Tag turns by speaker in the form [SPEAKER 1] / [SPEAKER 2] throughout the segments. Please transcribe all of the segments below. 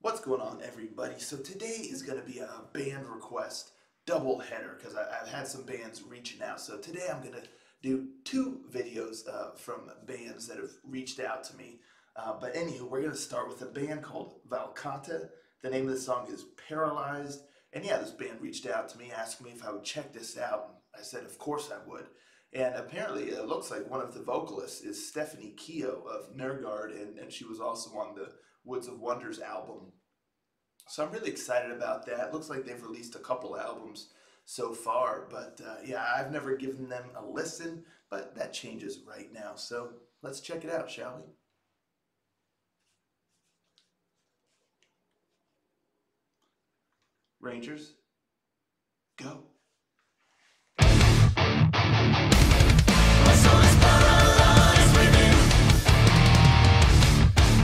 [SPEAKER 1] What's going on, everybody? So today is going to be a band request double header because I've had some bands reaching out. So today I'm going to do two videos from bands that have reached out to me. But anywho, we're going to start with a band called Valcata. The name of the song is Paralyzed. And yeah, this band reached out to me, asking me if I would check this out. I said, of course I would. And apparently it looks like one of the vocalists is Stephanie Keogh of Nergard, and she was also on the Woods of Wonders album. So I'm really excited about that. It looks like they've released a couple albums so far, but yeah, I've never given them a listen, but that changes right now. So let's check it out, shall we? Rangers, go.
[SPEAKER 2] My soul is paralyzed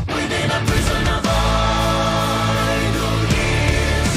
[SPEAKER 2] within a prison of idle years.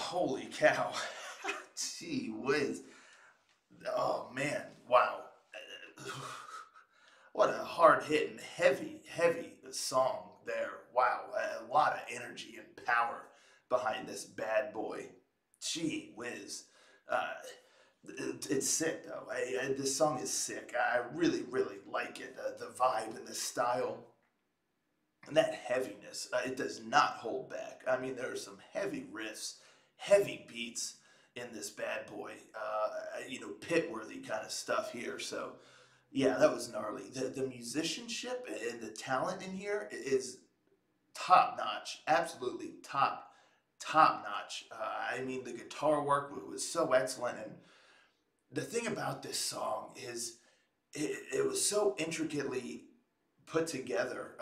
[SPEAKER 1] holy cow. Gee whiz. Oh man, wow. What a hard hitting, heavy song there. Wow, a lot of energy and power behind this bad boy. Gee whiz. Uh, it's sick though. This song is sick. I really, really like it. The vibe and the style and that heaviness. It does not hold back. I mean, there are some heavy riffs, heavy beats in this bad boy. Pit-worthy kind of stuff here. So, yeah, that was gnarly. The musicianship and the talent in here is top notch. Absolutely top notch. I mean, the guitar work was so excellent, and the thing about this song is it was so intricately put together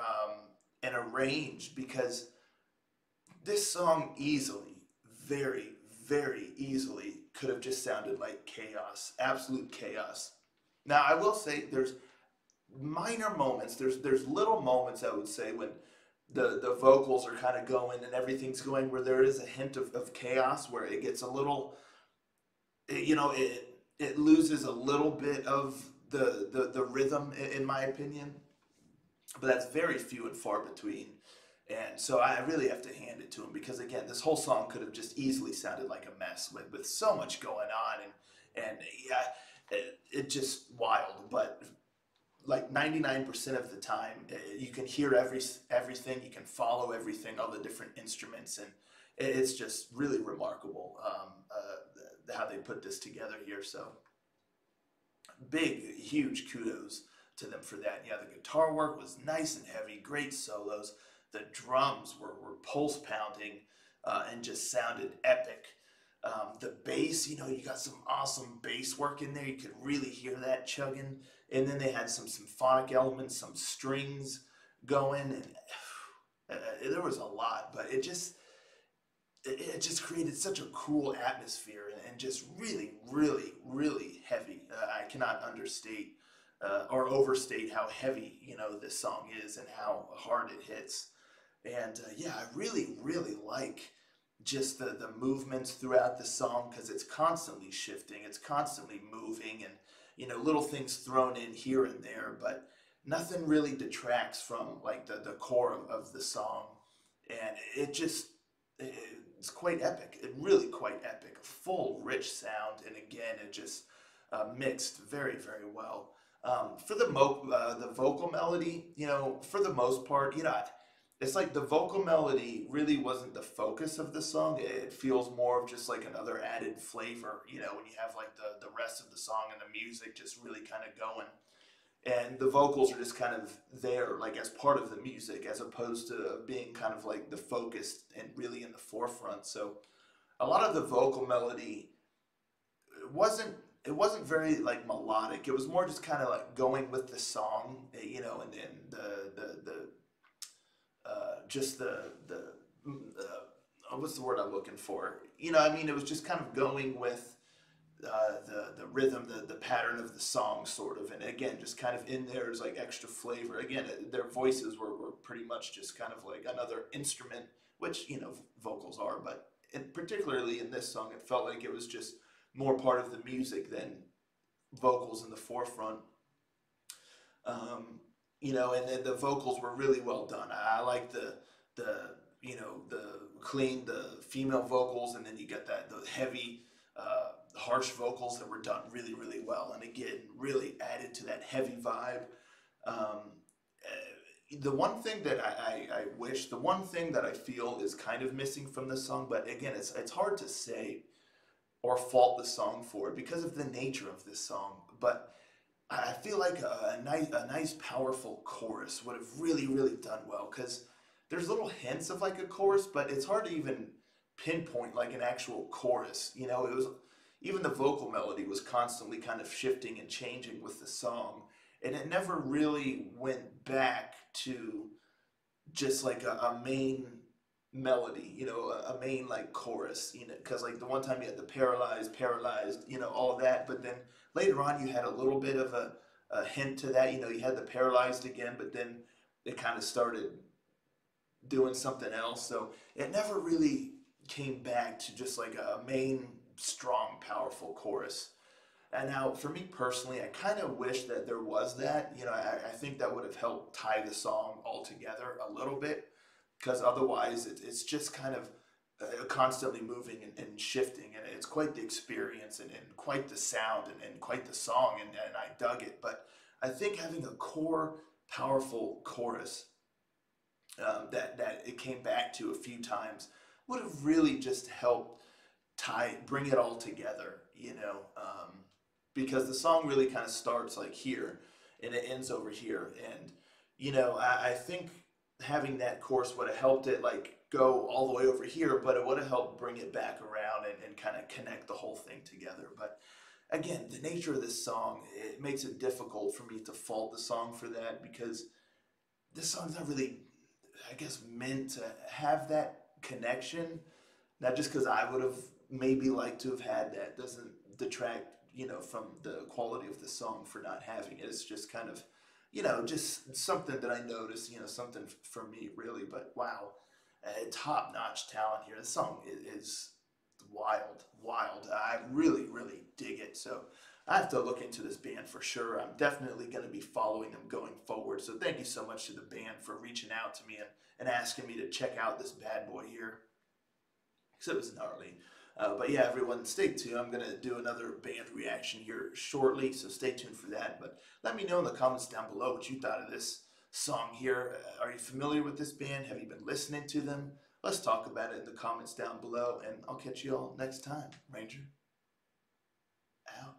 [SPEAKER 1] and arranged because this song easily, very, very easily could have just sounded like chaos, absolute chaos. Now, I will say there's minor moments, there's little moments I would say when the vocals are kind of going and everything's going where there is a hint of chaos where it gets a little, it loses a little bit of the rhythm in my opinion, but that's very few and far between. And so I really have to hand it to him because again, this whole song could have just easily sounded like a mess with so much going on and yeah, it just wild. But like 99% of the time, you can hear everything, you can follow everything, all the different instruments, and it's just really remarkable how they put this together here. So big, huge kudos to them for that. Yeah, the guitar work was nice and heavy, great solos. The drums were pulse pounding and just sounded epic. The bass, you got some awesome bass work in there. You could really hear that chugging. And then they had some symphonic elements, some strings going, and there was a lot. But it just created such a cool atmosphere and just really, really, really heavy. I cannot understate or overstate how heavy this song is and how hard it hits. And yeah, I really, really like just the movements throughout the song because it's constantly shifting, it's constantly moving, and little things thrown in here and there, but nothing really detracts from like the core of the song. And it's quite epic. It really quite epic. Full, rich sound, and again, it just mixed very, very well. For the vocal melody, for the most part, it's like the vocal melody really wasn't the focus of the song. It feels more of just like another added flavor, when you have like the rest of the song and the music just really kind of going. And the vocals are just kind of there, like as part of the music, as opposed to being kind of like the focus and really in the forefront. So a lot of the vocal melody it wasn't very like melodic. It was more just kind of like going with the song, and then the just the what's the word I'm looking for? I mean, it was just kind of going with the rhythm, the pattern of the song, sort of, and again, just kind of in there is like extra flavor. Again, their voices were pretty much just kind of like another instrument, which vocals are, but particularly in this song, it felt like it was just more part of the music than vocals in the forefront. And then the vocals were really well done. I like the clean, the female vocals, and then you get the heavy, harsh vocals that were done really, really well. And again, really added to that heavy vibe. The one thing that the one thing that I feel is kind of missing from this song, but again, it's hard to say or fault the song for it because of the nature of this song. But I feel like a nice, powerful chorus would have really, really done well because there's little hints of like a chorus, but it's hard to even pinpoint like an actual chorus. It was even the vocal melody was constantly kind of shifting and changing with the song, and it never really went back to just like a main melody, a main like chorus, because like the one time you had the paralyzed, all of that, but then later on you had a little bit of a hint to that, you had the paralyzed again, but then it kind of started doing something else, so it never really came back to just like a main, strong, powerful chorus. And now, for me personally, I kind of wish that there was that. You know, I think that would have helped tie the song all together a little bit, because otherwise it's just kind of constantly moving and shifting, and it's quite the experience and quite the sound and quite the song, and I dug it. But I think having a core, powerful chorus that it came back to a few times would have really just helped bring it all together, you know, because the song really kind of starts like here and it ends over here, and you know, I think having that chorus would have helped it like go all the way over here, but it would have helped bring it back around and kind of connect the whole thing together. But again, the nature of this song, it makes it difficult for me to fault the song for that, because this song's not really, I guess, meant to have that connection. Not just because I would have maybe liked to have had that doesn't detract, you know, from the quality of the song for not having it. It's just kind of, you know, just something that I noticed, you know, something for me really. But wow, top-notch talent here. This song is wild, wild. I really, really dig it. So I have to look into this band for sure. I'm definitely going to be following them going forward. So thank you so much to the band for reaching out to me and asking me to check out this bad boy here. So it was gnarly. But yeah, everyone, stay tuned. I'm going to do another band reaction here shortly, so stay tuned for that. But let me know in the comments down below what you thought of this song here. Are you familiar with this band? Have you been listening to them? Let's talk about it in the comments down below, and I'll catch you all next time. Ranger, out.